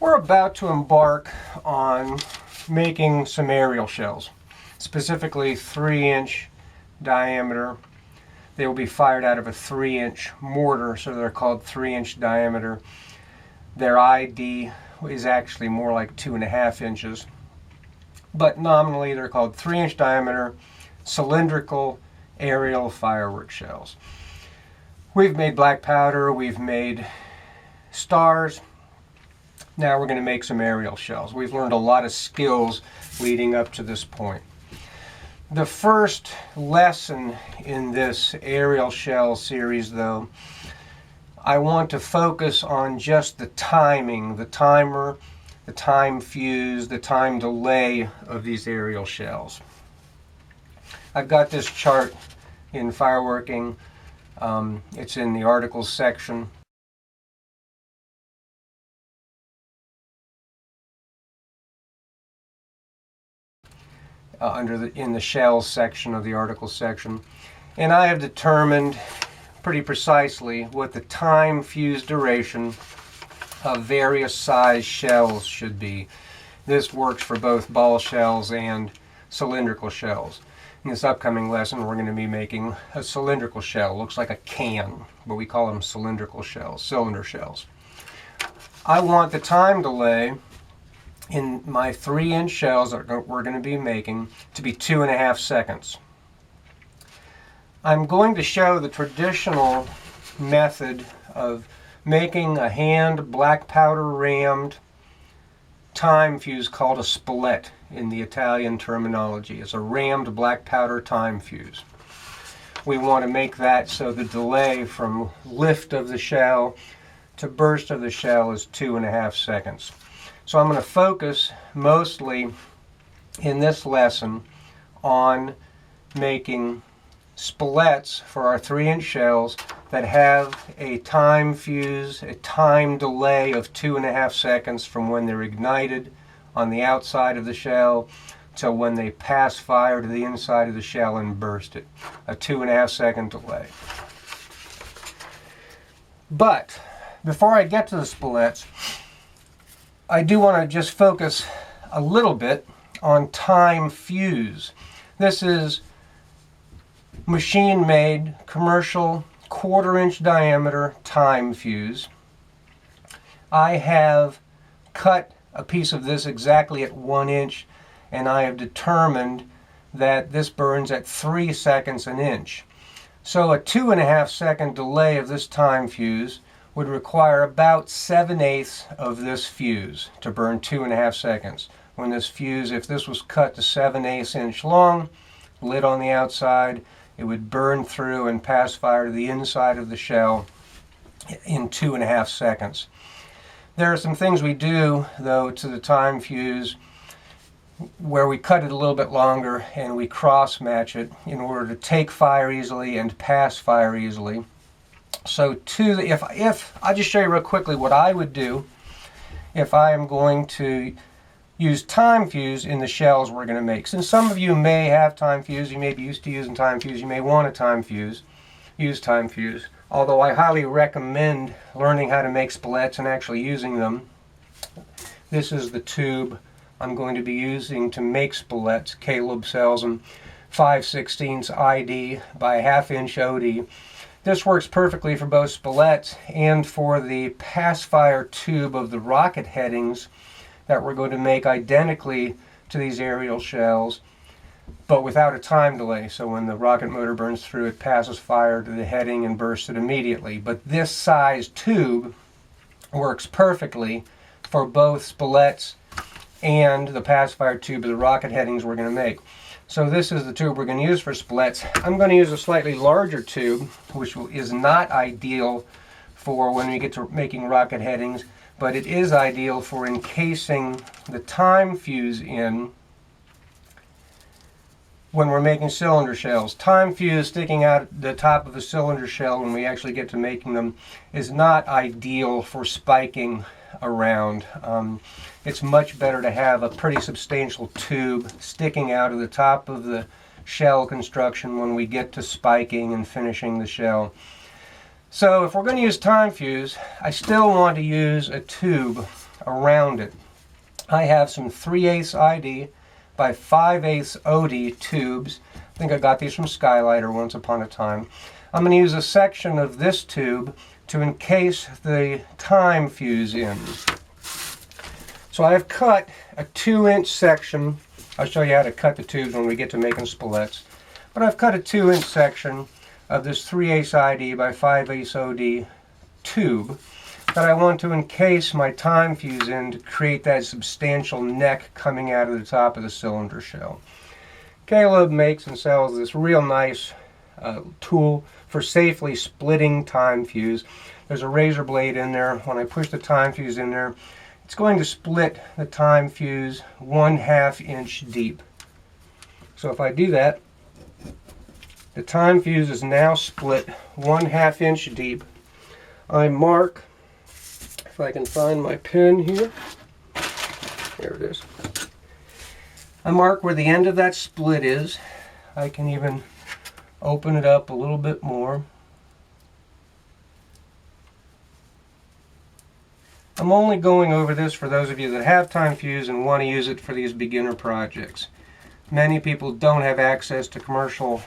We're about to embark on making some aerial shells, specifically 3-inch diameter. They will be fired out of a 3-inch mortar, so they're called 3-inch diameter. Their ID is actually more like 2.5 inches, but nominally they're called 3-inch diameter cylindrical aerial firework shells. We've made black powder, we've made stars. Now we're going to make some aerial shells. We've learned a lot of skills leading up to this point. The first lesson in this aerial shell series, though, I want to focus on just the timing, the timer, the time fuse, the time delay of these aerial shells. I've got this chart in Fireworking. It's in the articles section. In the shells section of the articles section, and I have determined pretty precisely what the time fuse duration of various size shells should be. This works for both ball shells and cylindrical shells. In this upcoming lesson, we're going to be making a cylindrical shell. It looks like a can, but we call them cylindrical shells, cylinder shells. I want the time delay in my 3-inch shells that we're going to be making to be 2.5 seconds. I'm going to show the traditional method of making a hand black powder rammed time fuse called a spolette in the Italian terminology. It's a rammed black powder time fuse. We want to make that so the delay from lift of the shell to burst of the shell is 2.5 seconds. So I'm going to focus mostly in this lesson on making spolettes for our 3-inch shells that have a time fuse, a time delay of 2.5 seconds from when they're ignited on the outside of the shell to when they pass fire to the inside of the shell and burst it. A 2.5 second delay. But before I get to the spolettes, I do want to just focus a little bit on time fuse. This is machine-made, commercial, 1/4-inch diameter time fuse. I have cut a piece of this exactly at 1 inch, and I have determined that this burns at 3 seconds an inch. So a 2.5 second delay of this time fuse would require about 7/8 of this fuse to burn 2.5 seconds. When this fuse, if this was cut to 7/8 inch long, lit on the outside, it would burn through and pass fire to the inside of the shell in 2.5 seconds. There are some things we do, though, to the time fuse where we cut it a little bit longer and we cross match it in order to take fire easily and pass fire easily. So if I'll just show you real quickly what I would do if I am going to use time fuse in the shells we're going to make. Since some of you may have time fuse, you may be used to using time fuse, you may want a use time fuse. Although I highly recommend learning how to make spolettes and actually using them. This is the tube I'm going to be using to make spolettes. Caleb sells them 5/16 ID by 1/2 inch OD. This works perfectly for both spolettes and for the pass fire tube of the rocket headings that we're going to make identically to these aerial shells, but without a time delay. So when the rocket motor burns through, it passes fire to the heading and bursts it immediately. But this size tube works perfectly for both spolettes and the pass fire tube of the rocket headings we're going to make. So this is the tube we're going to use for spolettes. I'm going to use a slightly larger tube, which is not ideal for when we get to making rocket headings, but it is ideal for encasing the time fuse in when we're making cylinder shells. Time fuse sticking out the top of a cylinder shell when we actually get to making them is not ideal for spiking around. It's much better to have a pretty substantial tube sticking out of the top of the shell construction when we get to spiking and finishing the shell. So if we're going to use time fuse, I still want to use a tube around it. I have some 3/8 ID by 5/8 OD tubes. I think I got these from Skylighter once upon a time. I'm going to use a section of this tube to encase the time fuse in. So I have cut a 2-inch section. I'll show you how to cut the tubes when we get to making spolets. But I've cut a 2-inch section of this 3/8 ID by 5/8 OD tube that I want to encase my time fuse in to create that substantial neck coming out of the top of the cylinder shell. Caleb makes and sells this real nice tool for safely splitting time fuse. There's a razor blade in there. When I push the time fuse in there, it's going to split the time fuse 1/2 inch deep. So if I do that, the time fuse is now split 1/2 inch deep. I mark, if I can find my pen here, there it is. I mark where the end of that split is. I can even open it up a little bit more. I'm only going over this for those of you that have time fuse and want to use it for these beginner projects. Many people don't have access to commercial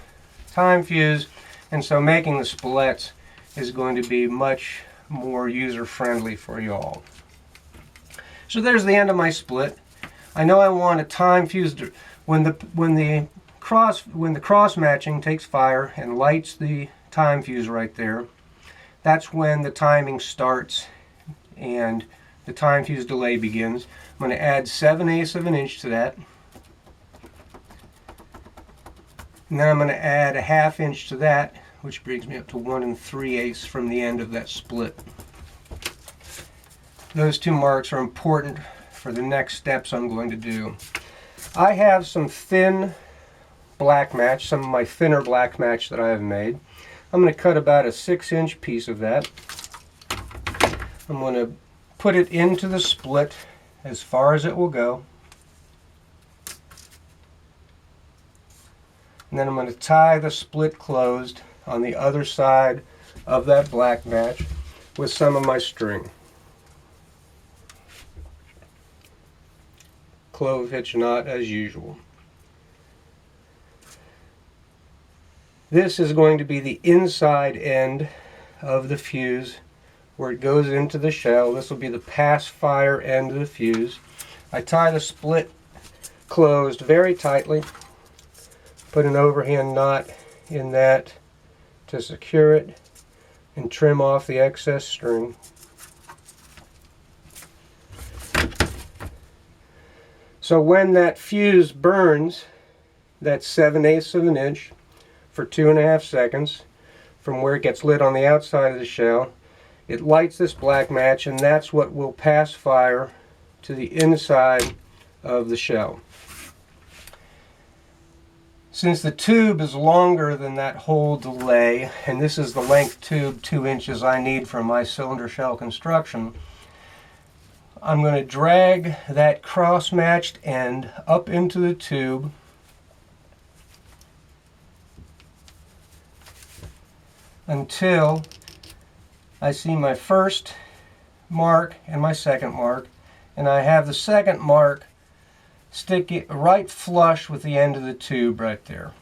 time fuse, and so making the spolets is going to be much more user-friendly for you all. So there's the end of my split. I know I want a time fuse when the cross matching takes fire and lights the time fuse right there. That's when the timing starts and the time fuse delay begins. I'm going to add 7/8 of an inch to that. And then I'm going to add a 1/2 inch to that, which brings me up to 1 3/8 from the end of that split. Those two marks are important for the next steps I'm going to do. I have some thin black match, some of my thinner black match that I have made. I'm going to cut about a 6-inch piece of that. I'm going to put it into the split as far as it will go. And then I'm going to tie the split closed on the other side of that black match with some of my string. Clove hitch knot as usual. This is going to be the inside end of the fuse where it goes into the shell. This will be the pass fire end of the fuse. I tie the split closed very tightly. Put an overhand knot in that to secure it and trim off the excess string. So when that fuse burns, that's 7/8 of an inch for 2.5 seconds from where it gets lit on the outside of the shell, it lights this black match, and that's what will pass fire to the inside of the shell. Since the tube is longer than that whole delay, and this is the length tube, 2 inches, I need for my cylinder shell construction, I'm going to drag that cross-matched end up into the tube until I see my first mark and my second mark, and I have the second mark stick it right flush with the end of the tube right there.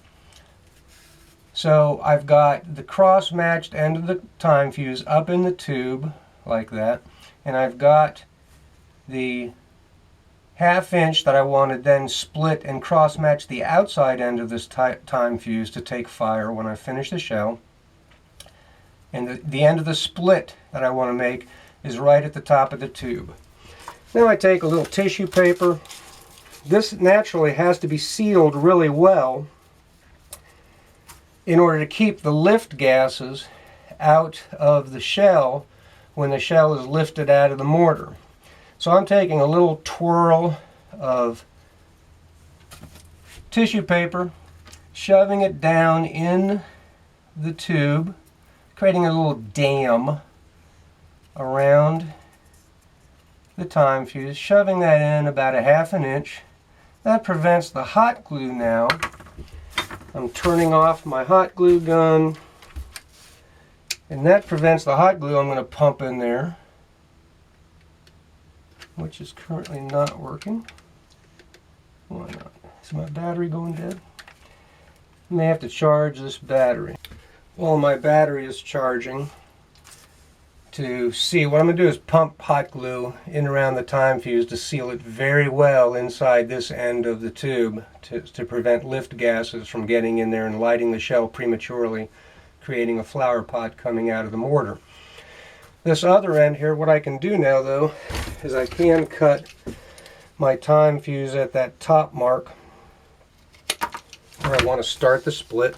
So I've got the cross-matched end of the time fuse up in the tube like that, and I've got the 1/2 inch that I want to then split and cross-match the outside end of this time fuse to take fire when I finish the shell. And the end of the split that I want to make is right at the top of the tube. Now I take a little tissue paper. This naturally has to be sealed really well in order to keep the lift gases out of the shell when the shell is lifted out of the mortar. So I'm taking a little twirl of tissue paper, shoving it down in the tube, creating a little dam around the time fuse, shoving that in about a 1/2 inch. That prevents the hot glue now. I'm turning off my hot glue gun, and that prevents the hot glue I'm going to pump in there. which is currently not working. Why not? Is my battery going dead? I may have to charge this battery. While my battery is charging, to see, what I'm going to do is pump hot glue in around the time fuse to seal it very well inside this end of the tube to prevent lift gases from getting in there and lighting the shell prematurely, creating a flower pot coming out of the mortar. This other end here, what I can do now though, is I can cut my time fuse at that top mark where I want to start the split.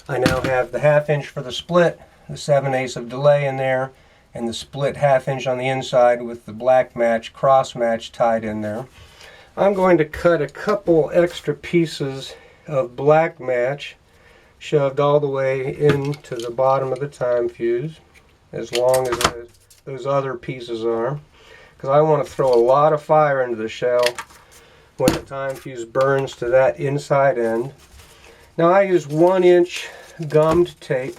I now have the 1/2 inch for the split, the 7/8 of delay in there, and the split 1/2 inch on the inside with the black match, cross match tied in there. I'm going to cut a couple extra pieces of black match shoved all the way into the bottom of the time fuse, as long as those other pieces are, because I want to throw a lot of fire into the shell when the time fuse burns to that inside end. Now I use 1-inch gummed tape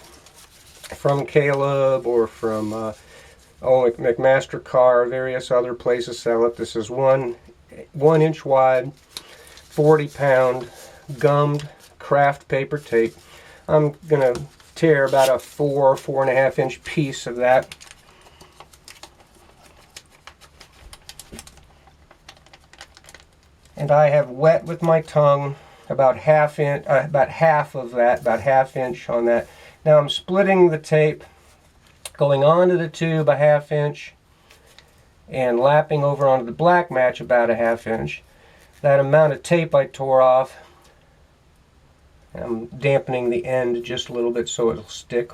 from Caleb or from McMaster Car, various other places sell it. This is 1 inch wide, 40-pound gummed craft paper tape. I'm going to tear about a 4.5 inch piece of that. And I have wet with my tongue about half of that, about 1/2 inch on that. Now I'm splitting the tape, going onto the tube a 1/2 inch, and lapping over onto the black match about a 1/2 inch. That amount of tape I tore off, I'm dampening the end just a little bit so it'll stick.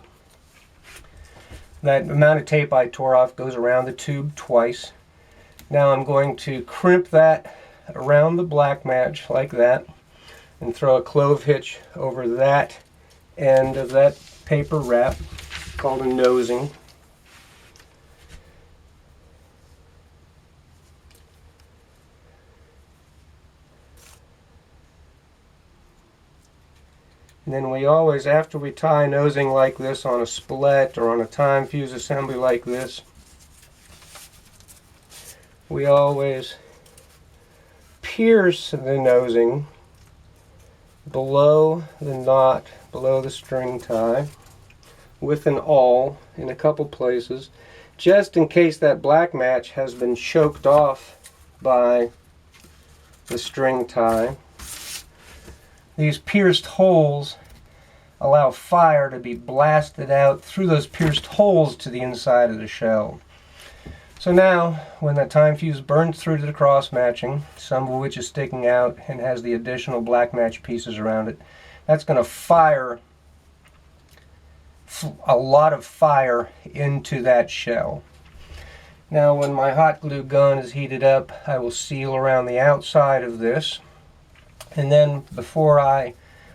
That amount of tape I tore off goes around the tube twice. Now I'm going to crimp that around the black match like that and throw a clove hitch over that end of that paper wrap, called a nosing. And then we always, after we tie nosing like this on a spolette or on a time fuse assembly like this, we always pierce the nosing below the knot, below the string tie, with an awl in a couple places, just in case that black match has been choked off by the string tie. These pierced holes allow fire to be blasted out through those pierced holes to the inside of the shell. So now, when that time fuse burns through to the cross matching, some of which is sticking out and has the additional black match pieces around it, that's going to fire a lot of fire into that shell. Now when my hot glue gun is heated up, I will seal around the outside of this, and then before I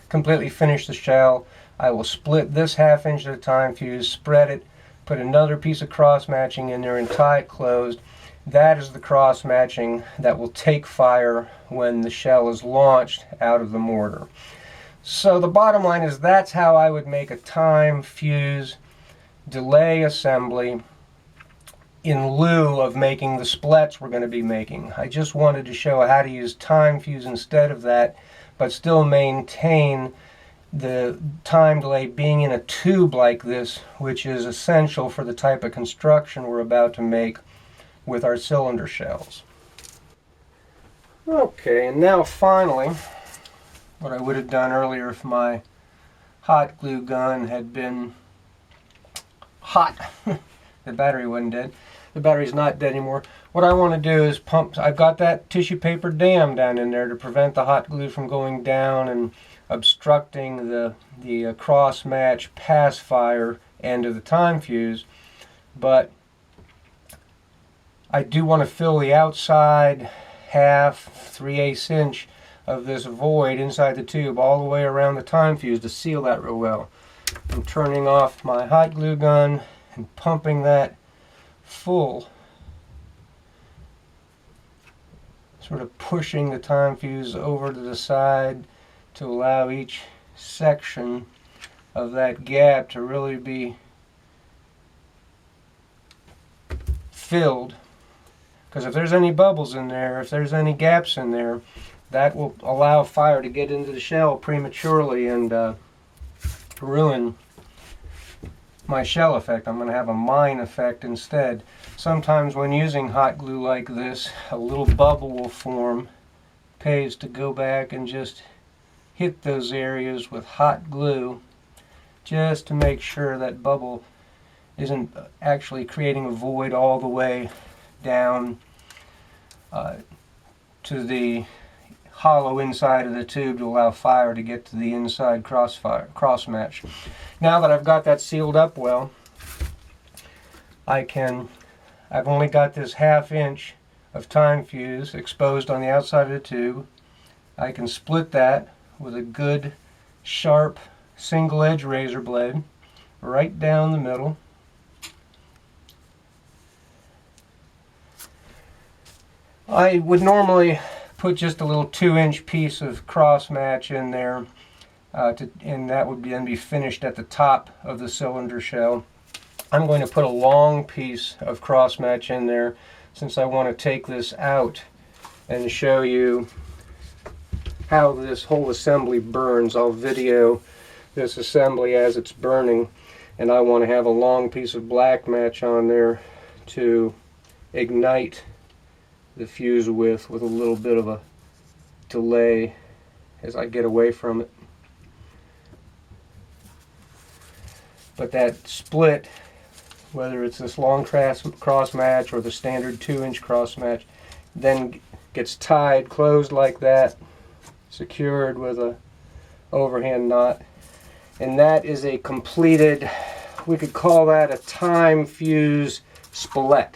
completely finish the shell, I will split this 1/2 inch at a time fuse, spread it, put another piece of cross matching in there and tie it closed. That is the cross matching that will take fire when the shell is launched out of the mortar. So the bottom line is that's how I would make a time fuse delay assembly in lieu of making the splets we're going to be making. I just wanted to show how to use time fuse instead of that, but still maintain the time delay being in a tube like this, which is essential for the type of construction we're about to make with our cylinder shells. Okay, and now finally, what I would have done earlier if my hot glue gun had been hot, the battery wasn't dead. The battery's not dead anymore. What I want to do is pump, I've got that tissue paper dam down in there to prevent the hot glue from going down and obstructing the cross match pass fire end of the time fuse. But I do want to fill the outside half, 3/8 inch of this void inside the tube all the way around the time fuse to seal that real well. I'm turning off my hot glue gun and pumping that full, sort of pushing the time fuse over to the side to allow each section of that gap to really be filled Because if there's any bubbles in there, if there's any gaps in there, that will allow fire to get into the shell prematurely and ruin my shell effect. I'm going to have a mine effect instead. Sometimes when using hot glue like this, a little bubble will form. Pays to go back and just hit those areas with hot glue just to make sure that bubble isn't actually creating a void all the way down to the hollow inside of the tube to allow fire to get to the inside cross match. Now that I've got that sealed up well, I've only got this 1/2 inch of time fuse exposed on the outside of the tube. I can split that with a good sharp single edge razor blade right down the middle. I would normally put just a little 2-inch piece of cross match in there, and that would then be finished at the top of the cylinder shell. I'm going to put a long piece of cross match in there since I want to take this out and show you how this whole assembly burns. I'll video this assembly as it's burning, and I want to have a long piece of black match on there to ignite the fuse with a little bit of a delay as I get away from it. But that split, whether it's this long cross match or the standard 2-inch cross match, then gets tied closed like that, secured with a overhand knot, and that is a completed, we could call that a time fuse spolette,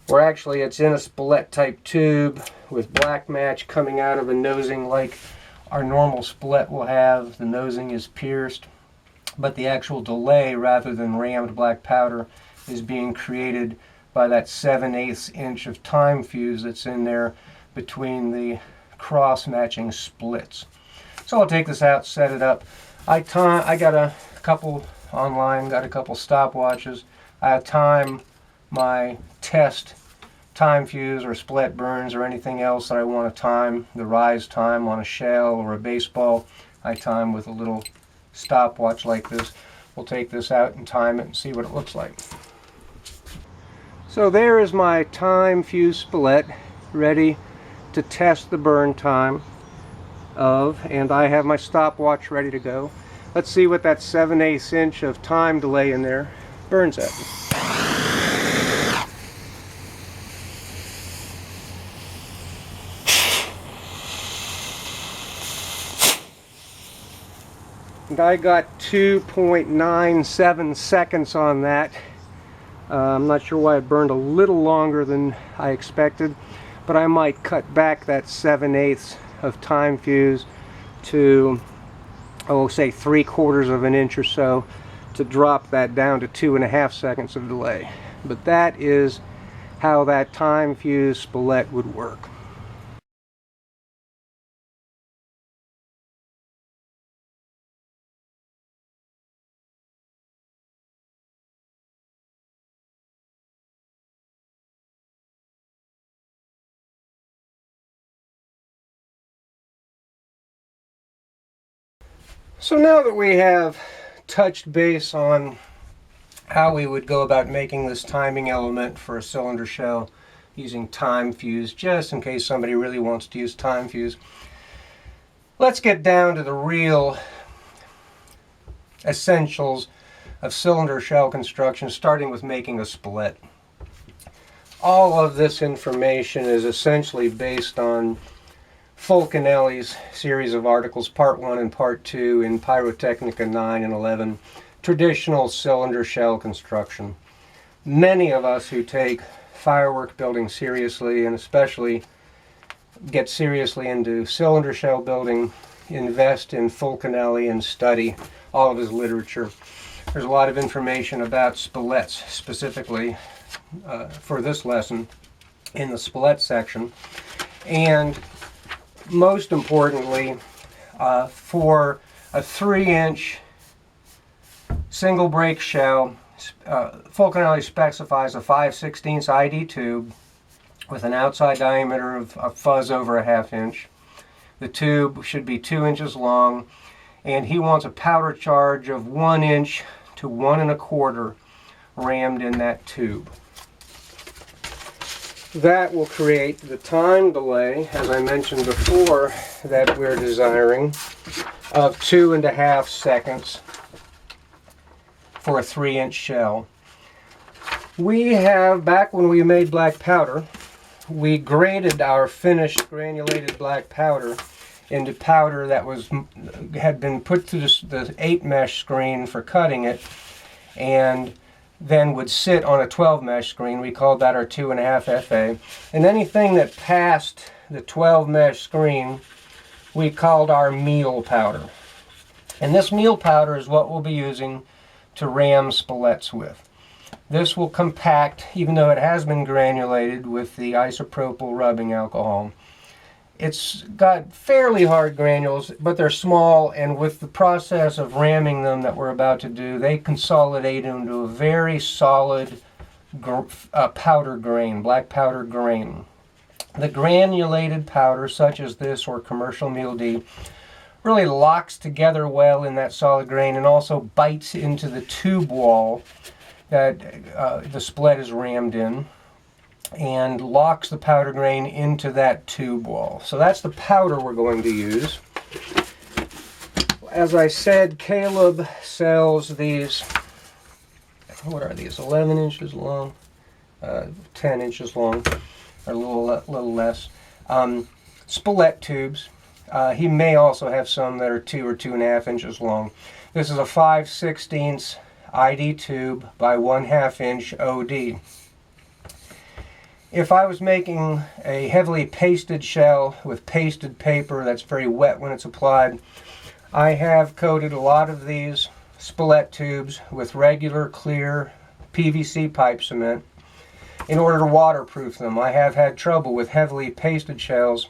where actually it's in a spolette type tube with black match coming out of a nosing like our normal spolette will have. The nosing is pierced, but the actual delay rather than rammed black powder is being created by that 7/8 inch of time fuse that's in there between the cross matching splits. So I'll take this out, set it up. I got a couple online, got a couple stopwatches. I time my test time fuse or split burns or anything else that I want to time, the rise time on a shell or a baseball. I time with a little stopwatch like this. We'll take this out and time it and see what it looks like. So there is my time fuse spolette ready to test the burn time of, and I have my stopwatch ready to go. Let's see what that 7/8 inch of time delay in there burns at. And I got 2.97 seconds on that. I'm not sure why it burned a little longer than I expected, but I might cut back that 7/8 of time fuse to, say 3/4 of an inch or so, to drop that down to 2.5 seconds of delay. But that is how that time fuse spolette would work. So now that we have touched base on how we would go about making this timing element for a cylinder shell using time fuse, just in case somebody really wants to use time fuse, let's get down to the real essentials of cylinder shell construction, starting with making a spolette. All of this information is essentially based on Fulcanelli's series of articles, Part 1 and Part 2 in Pyrotechnica 9 and 11, traditional cylinder shell construction. Many of us who take firework building seriously, and especially get seriously into cylinder shell building, invest in Fulcanelli and study all of his literature. There's a lot of information about spolettes, specifically for this lesson in the spolette section. And most importantly, for a 3-inch single break shell, Fulcanelli specifies a 5/16 ID tube with an outside diameter of a fuzz over a 1/2 inch. The tube should be 2 inches long, and he wants a powder charge of 1 inch to 1 1/4 rammed in that tube. That will create the time delay, as I mentioned before, that we're desiring, of 2.5 seconds for a 3-inch shell. We have, back when we made black powder, we graded our finished granulated black powder into powder that had been put through the 8 mesh screen for cutting it, and then would sit on a 12 mesh screen. We called that our 2.5 FA. And anything that passed the 12 mesh screen, we called our meal powder. And this meal powder is what we'll be using to ram spolets with. This will compact, even though it has been granulated with the isopropyl rubbing alcohol. It's got fairly hard granules, but they're small, and with the process of ramming them that we're about to do, they consolidate into a very solid powder grain, black powder grain. The granulated powder, such as this or commercial meal D, really locks together well in that solid grain and also bites into the tube wall that the spilette is rammed in, and locks the powder grain into that tube wall. So that's the powder we're going to use. As I said, Caleb sells these, what are these, 11 inches long, 10 inches long, or a little less, Spolette tubes. He may also have some that are 2 or 2.5 inches long. This is a 5/16 ID tube by 1/2 inch OD. If I was making a heavily pasted shell with pasted paper that's very wet when it's applied, I have coated a lot of these Spolette tubes with regular clear PVC pipe cement in order to waterproof them. I have had trouble with heavily pasted shells,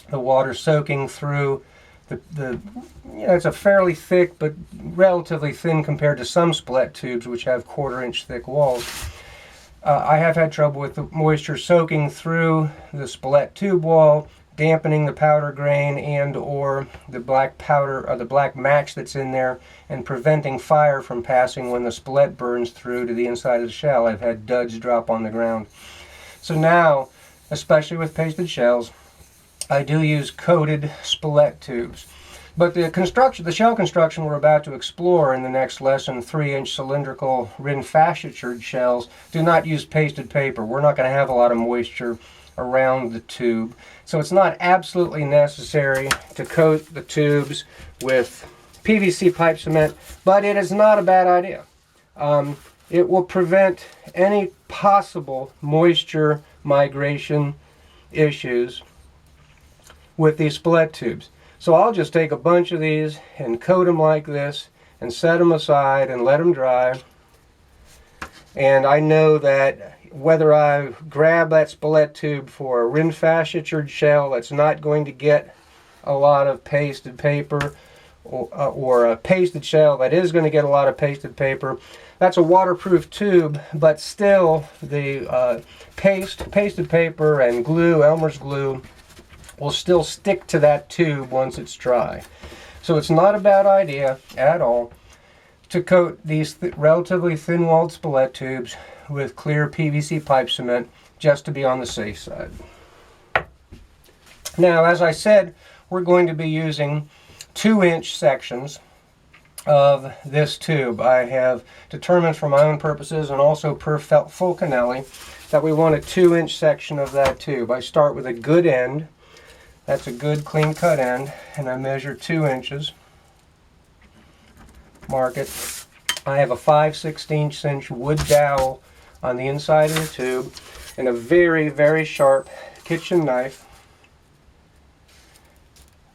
the water soaking through it's a fairly thick but relatively thin compared to some Spolette tubes which have 1/4 inch thick walls. I have had trouble with the moisture soaking through the Spolette tube wall, dampening the powder grain and or the black powder or the black match that's in there, and preventing fire from passing when the Spolette burns through to the inside of the shell. I've had duds drop on the ground. So now, especially with pasted shells, I do use coated Spolette tubes. But the shell construction we're about to explore in the next lesson, 3-inch cylindrical rinfascitured shells, do not use pasted paper. We're not going to have a lot of moisture around the tube. So it's not absolutely necessary to coat the tubes with PVC pipe cement, but it is not a bad idea. It will prevent any possible moisture migration issues with these Spolette tubes. So I'll just take a bunch of these and coat them like this and set them aside and let them dry. And I know that whether I grab that Spolette tube for a rinfascitured shell that's not going to get a lot of pasted paper, or a pasted shell that is going to get a lot of pasted paper, that's a waterproof tube, but still the pasted paper and glue, Elmer's glue, will still stick to that tube once it's dry. So it's not a bad idea at all to coat these relatively thin-walled Spolette tubes with clear PVC pipe cement just to be on the safe side. Now, as I said, we're going to be using 2-inch sections of this tube. I have determined for my own purposes and also per Fulcanelli that we want a 2-inch section of that tube. I start with a good end. That's a good clean cut end, and I measure 2 inches. Mark it. I have a 5/16 inch wood dowel on the inside of the tube and a very, very sharp kitchen knife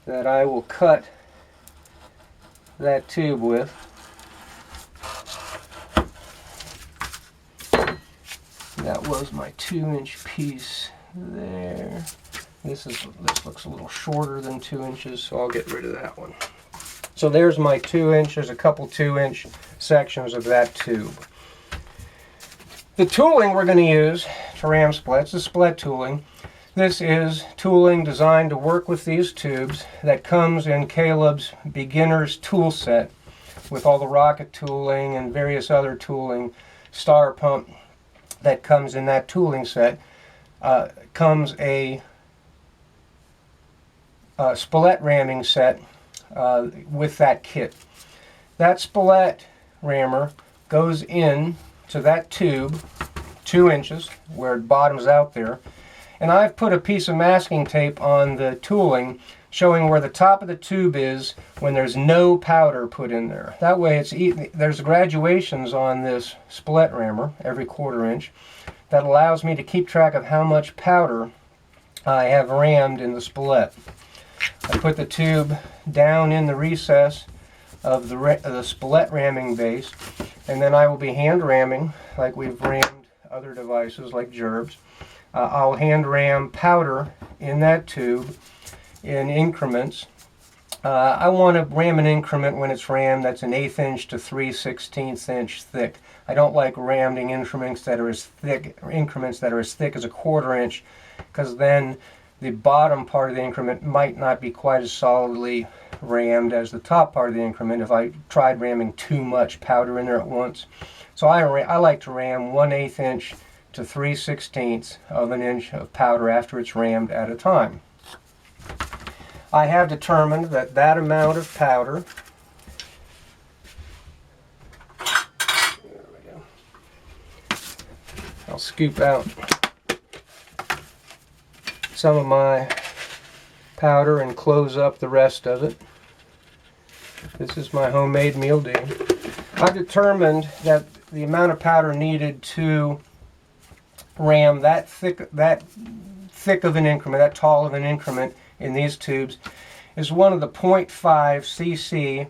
that I will cut that tube with. That was my 2-inch piece there. This looks a little shorter than 2 inches, so I'll get rid of that one. So there's my 2 inch, there's a couple 2-inch sections of that tube. The tooling we're going to use to ram Spolettes is Spolette tooling. This is tooling designed to work with these tubes that comes in Caleb's beginner's tool set with all the rocket tooling and various other tooling, star pump that comes in that tooling set. Comes a Spolette ramming set with that kit. That Spolette rammer goes in to that tube 2 inches where it bottoms out there, and I've put a piece of masking tape on the tooling showing where the top of the tube is when there's no powder put in there. That way there's graduations on this Spolette rammer every 1/4 inch that allows me to keep track of how much powder I have rammed in the Spolette. I put the tube down in the recess of the Spolette ramming base, and then I will be hand ramming like we've rammed other devices like gerbs. I'll hand ram powder in that tube in increments. I want to ram an increment when it's rammed that's an 1/8 inch to 3/16 inch thick. I don't like ramming increments that are as thick as a 1/4 inch, because then the bottom part of the increment might not be quite as solidly rammed as the top part of the increment if I tried ramming too much powder in there at once. So I like to ram 1/8 inch to 3/16 of an inch of powder after it's rammed at a time. I have determined that that amount of powder, there we go. I'll scoop out some of my powder and close up the rest of it. This is my homemade meal deal. I've determined that the amount of powder needed to ram that thick of an increment, that tall of an increment in these tubes, is one of the 0.5 cc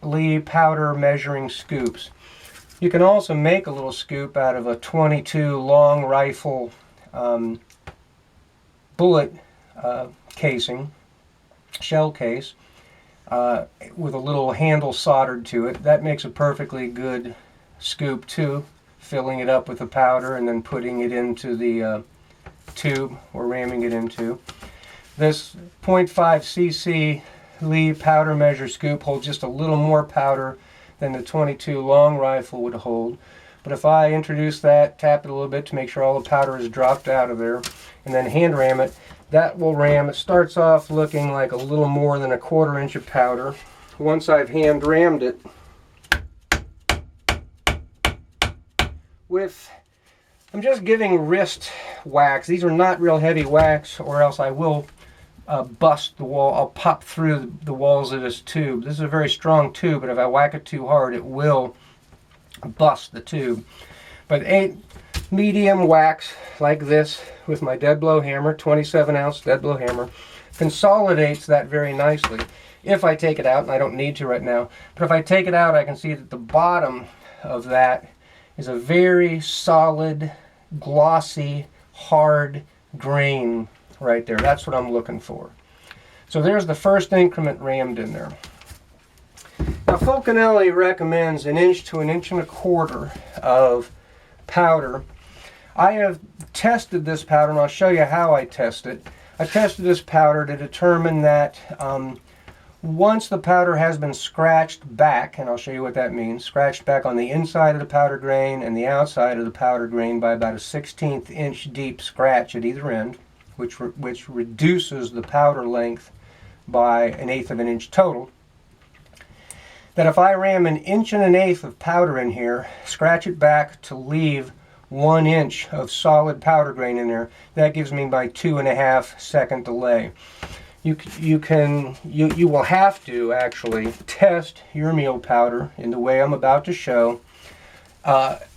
Lee powder measuring scoops. You can also make a little scoop out of a 22 long rifle bullet casing, shell case, with a little handle soldered to it. That makes a perfectly good scoop too, filling it up with the powder and then putting it into the tube we're ramming it into. This 0.5 cc Lee powder measure scoop holds just a little more powder than the 22 long rifle would hold. But if I introduce that, tap it a little bit to make sure all the powder is dropped out of there, and then hand ram it, that will ram. It starts off looking like a little more than a 1/4 inch of powder. Once I've hand rammed it with, I'm just giving wrist whacks. These are not real heavy whacks, or else I will bust the wall. I'll pop through the walls of this tube. This is a very strong tube, but if I whack it too hard, it will bust the tube. But 8 medium whacks like this with my dead blow hammer, 27-ounce dead blow hammer, consolidates that very nicely. If I take it out, and I don't need to right now, but if I take it out, I can see that the bottom of that is a very solid, glossy, hard grain right there. That's what I'm looking for. So there's the first increment rammed in there. Now Fulcanelli recommends 1 inch to 1 1/4 inches of powder. I have tested this powder, and I'll show you how I test it. I tested this powder to determine that once the powder has been scratched back, and I'll show you what that means, scratched back on the inside of the powder grain and the outside of the powder grain by about a 1/16 inch deep scratch at either end, which reduces the powder length by 1/8 of an inch total, that if I ram 1 1/8 inches of powder in here, scratch it back to leave 1 inch of solid powder grain in there, that gives me my 2.5 second delay. You will have to actually test your meal powder in the way I'm about to show,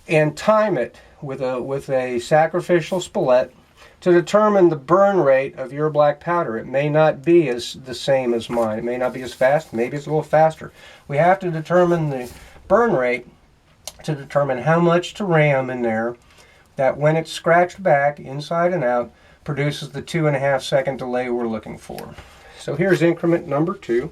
and time it with a sacrificial Spolette to determine the burn rate of your black powder. It may not be the same as mine. It may not be as fast. Maybe it's a little faster. We have to determine the burn rate to determine how much to ram in there, that when it's scratched back inside and out produces the 2.5 second delay we're looking for. So here's increment number 2.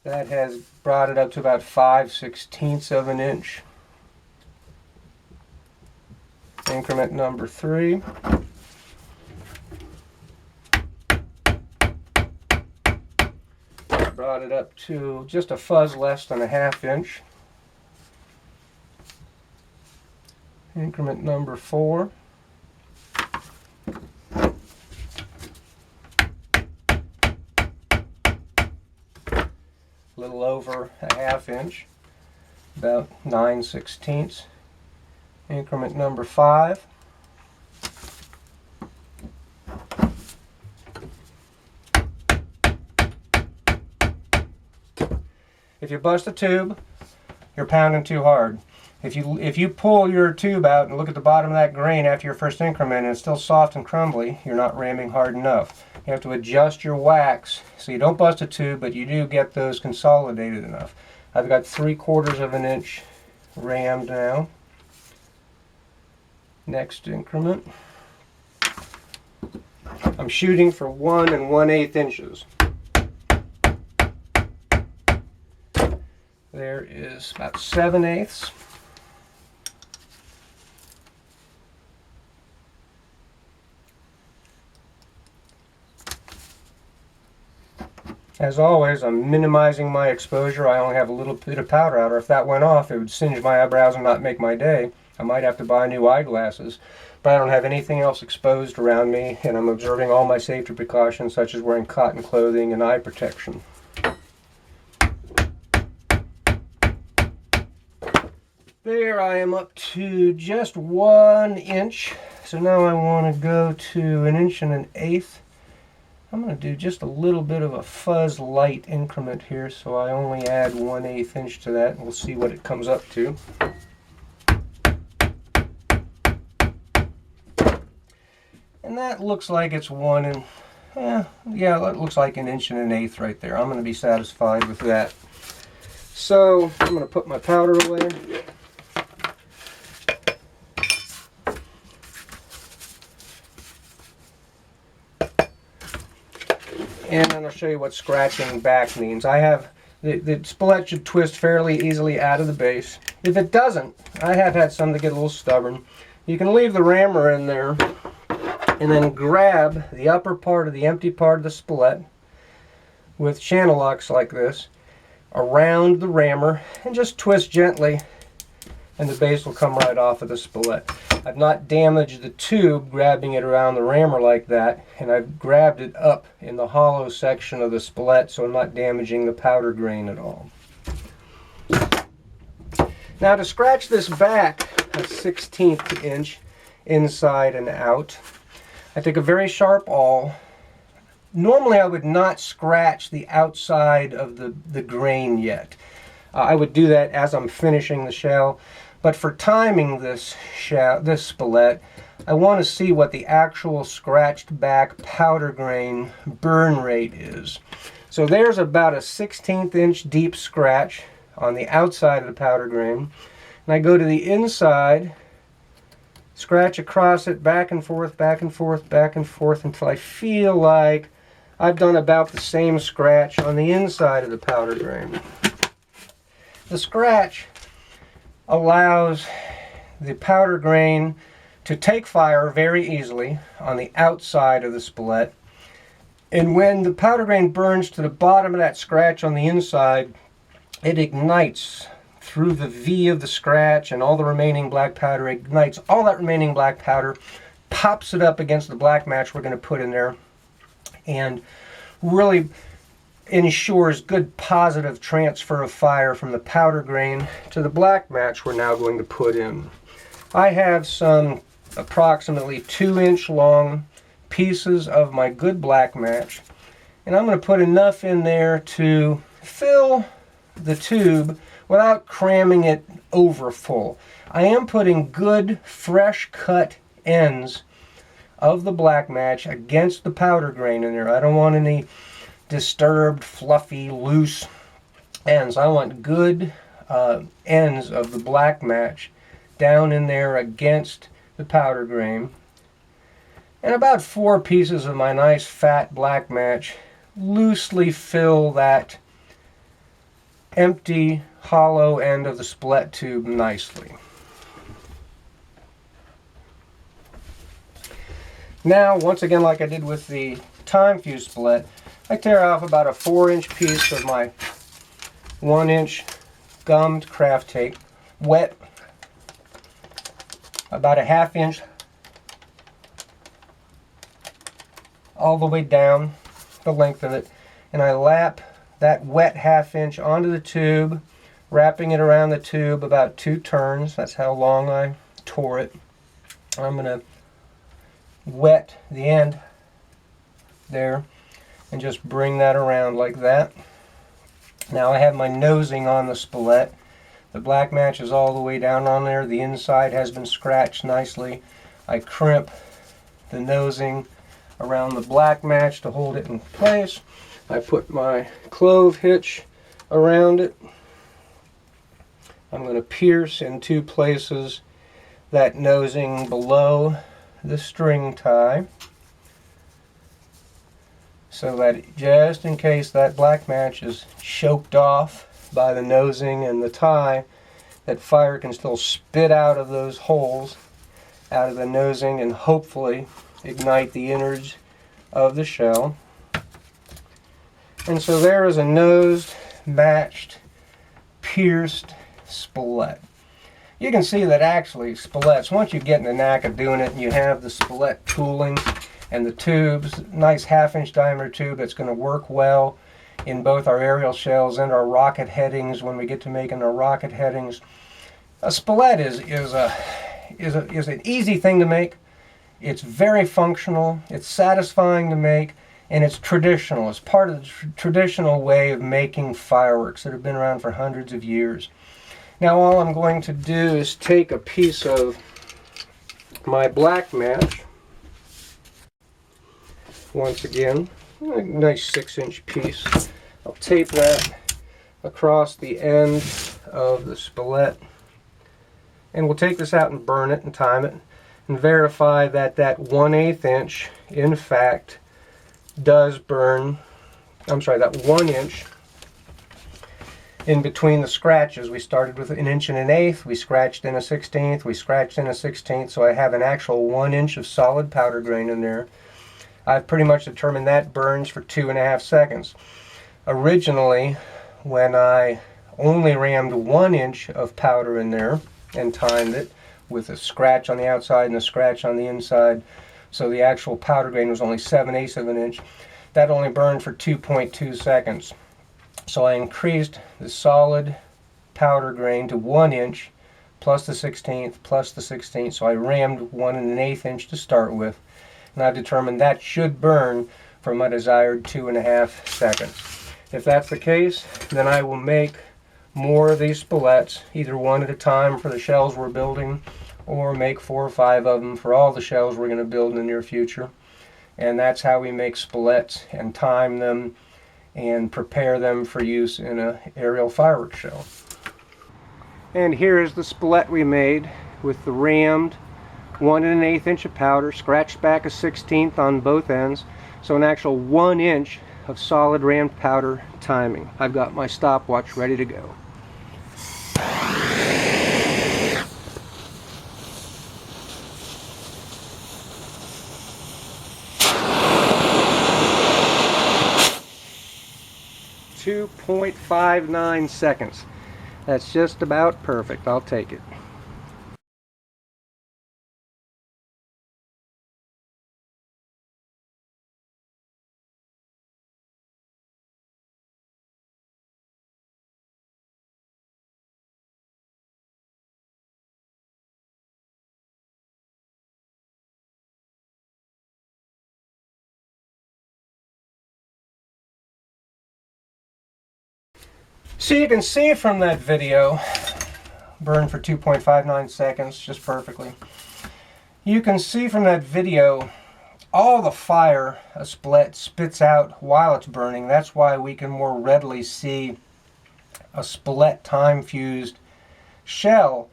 That has brought it up to about 5/16 of an inch. Increment number 3. Brought it up to just a fuzz less than a 1/2 inch. Increment number 4. A little over a 1/2 inch, about 9/16. Increment number 5. If you bust a tube, you're pounding too hard. If you pull your tube out and look at the bottom of that grain after your first increment and it's still soft and crumbly, you're not ramming hard enough. You have to adjust your wax so you don't bust a tube, but you do get those consolidated enough. I've got 3/4 of an inch rammed now. Next increment. I'm shooting for 1 1/8 inches. There is about 7/8. As always, I'm minimizing my exposure. I only have a little bit of powder out, or if that went off, it would singe my eyebrows and not make my day. I might have to buy new eyeglasses, but I don't have anything else exposed around me, and I'm observing all my safety precautions, such as wearing cotton clothing and eye protection. There, I am up to just 1 inch. So now I want to go to 1 1/8 inches. I'm going to do just a little bit of a fuzz light increment here, so I only add 1/8 inch to that, and we'll see what it comes up to. And that looks like it's yeah, that looks like 1 1/8 inches right there. I'm going to be satisfied with that. So I'm going to put my powder away. And then I'll show you what scratching back means. I have the spilette should twist fairly easily out of the base. If it doesn't, I have had some that get a little stubborn. You can leave the rammer in there and then grab the upper part of the empty part of the spilette with channel locks like this around the rammer and just twist gently, and the base will come right off of the spilette. I've not damaged the tube grabbing it around the rammer like that, and I've grabbed it up in the hollow section of the spilette, so I'm not damaging the powder grain at all. Now to scratch this back a 1/16 inch inside and out, I take a very sharp awl. Normally I would not scratch the outside of the grain yet. I would do that as I'm finishing the shell. But for timing this spilette, I want to see what the actual scratched back powder grain burn rate is. So there's about a 1/16 inch deep scratch on the outside of the powder grain. And I go to the inside, scratch across it back and forth, back and forth, back and forth until I feel like I've done about the same scratch on the inside of the powder grain. The scratch allows the powder grain to take fire very easily on the outside of the spilette, and when the powder grain burns to the bottom of that scratch on the inside, it ignites through the V of the scratch, and all the remaining black powder ignites all that remaining black powder, pops it up against the black match we're going to put in there, and really ensures good positive transfer of fire from the powder grain to the black match we're now going to put in. I have some approximately 2-inch long pieces of my good black match, and I'm going to put enough in there to fill the tube without cramming it over full. I am putting good fresh cut ends of the black match against the powder grain in there. I don't want any disturbed, fluffy, loose ends. I want good ends of the black match down in there against the powder grain. And about 4 pieces of my nice fat black match loosely fill that empty hollow end of the Spolette tube nicely. Now, once again, like I did with the time fuse Spolette, I tear off about a 4-inch piece of my 1-inch gummed craft tape, wet, about a 1/2 inch all the way down the length of it, and I lap that wet 1/2 inch onto the tube, wrapping it around the tube about 2 turns. That's how long I tore it. I'm going to wet the end there and just bring that around like that. Now I have my nosing on the Spolette. The black match is all the way down on there. The inside has been scratched nicely. I crimp the nosing around the black match to hold it in place. I put my clove hitch around it. I'm going to pierce in 2 places that nosing below the string tie, so that just in case that black match is choked off by the nosing and the tie, that fire can still spit out of those holes out of the nosing and hopefully ignite the innards of the shell. And so there is a nosed, matched, pierced Spolette. You can see that actually Spolettes, once you get in the knack of doing it and you have the Spolette tooling and the tubes, nice 1/2 inch diameter tube that's going to work well in both our aerial shells and our rocket headings when we get to making our rocket headings. A Spolette is an easy thing to make. It's very functional, it's satisfying to make, and it's traditional. It's part of the traditional way of making fireworks that have been around for hundreds of years. Now all I'm going to do is take a piece of my black match, once again, a nice 6-inch piece. I'll tape that across the end of the Spolette, and we'll take this out and burn it and time it and verify that that 1/8 inch in fact does burn. I'm sorry, that 1 inch in between the scratches. We started with 1 1/8 inch, we scratched in a 1/16, we scratched in a 1/16, so I have an actual 1 inch of solid powder grain in there. I've pretty much determined that burns for 2.5 seconds. Originally, when I only rammed 1 inch of powder in there and timed it with a scratch on the outside and a scratch on the inside, so the actual powder grain was only 7/8 of an inch, that only burned for 2.2 seconds. So I increased the solid powder grain to 1 inch plus the 1/16 plus the 1/16, so I rammed 1 1/8 inch to start with, and I've determined that should burn for my desired 2.5 seconds. If that's the case, then I will make more of these Spolettes, either one at a time for the shells we're building, or make 4 or 5 of them for all the shells we're going to build in the near future. And that's how we make Spolettes and time them and prepare them for use in an aerial fireworks shell. And here is the Spolette we made with the rammed 1 1/8 inch of powder, scratched back a 1/16 on both ends, so an actual 1 inch of solid rammed powder timing. I've got my stopwatch ready to go. .59 seconds. That's just about perfect. I'll take it. So you can see from that video, burned for 2.59 seconds, just perfectly. You can see from that video all the fire a Spolette spits out while it's burning. That's why we can more readily see a Spolette time fused shell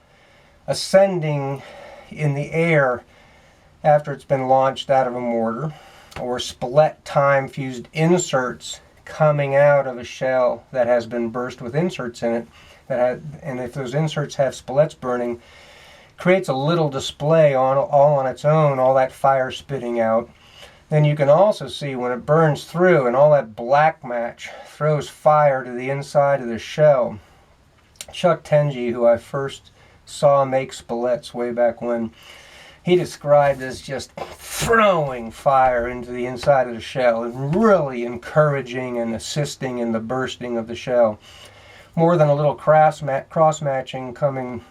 ascending in the air after it's been launched out of a mortar, or Spolette time fused inserts coming out of a shell that has been burst with inserts in it, and if those inserts have spillets burning, creates a little display all on its own, all that fire spitting out. Then you can also see when it burns through and all that black match throws fire to the inside of the shell. Chuck Tenji, who I first saw make spillets way back when, he described as just throwing fire into the inside of the shell and really encouraging and assisting in the bursting of the shell. More than a little cross-matching coming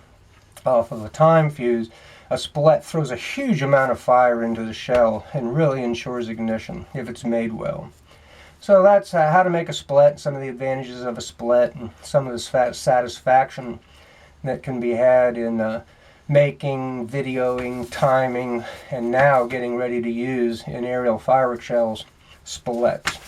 off of a time fuse, a spillet throws a huge amount of fire into the shell and really ensures ignition if it's made well. So that's how to make a spillet, some of the advantages of a spillet, and some of the satisfaction that can be had in making, videoing, timing, and now getting ready to use in aerial firework shells, spillets.